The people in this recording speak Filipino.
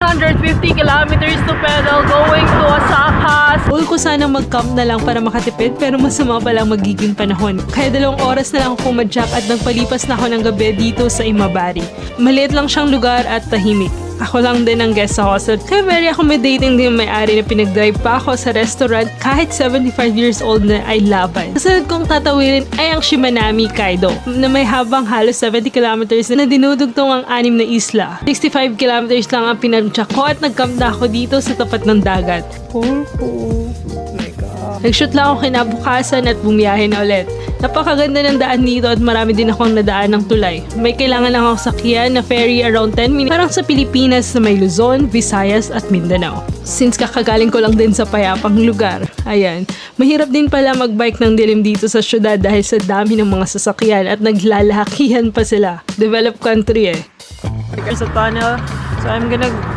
150 kilometers to pedal going to Osaka. Goal ko sana mag-camp na lang para makatipid pero masama pa lang magiging panahon. Kaya 2 oras na lang ako pumadyak at nagpalipas na ako ng gabi dito sa Imabari. Maliit lang siyang lugar at tahimik. Ako lang din ang guest sa hostel. Kaya very accommodating din yung may-ari na pinag-drive pa ako sa restaurant kahit 75 years old na ay laban. Kasunod kong tatawirin ay ang Shimanami Kaido na may habang halos 70 kilometers na dinudugtong ang 6 na isla. 65 kilometers lang ang pinadyak ko at nag-camp na ako dito sa tapat ng dagat. Nag-shoot lang ako kinabukasan at bumiyahe na ulit. Napakaganda ng daan dito at marami din akong nadaan ng tulay. May kailangan lang ako sakyan na ferry around 10 minutes parang sa Pilipinas na may Luzon, Visayas at Mindanao. Since kakagaling ko lang din sa payapang lugar, ayan, mahirap din pala magbike ng dilim dito sa syudad dahil sa dami ng mga sasakyan at naglalahakihan pa sila. Developed country eh. There's a tunnel, so I'm gonna go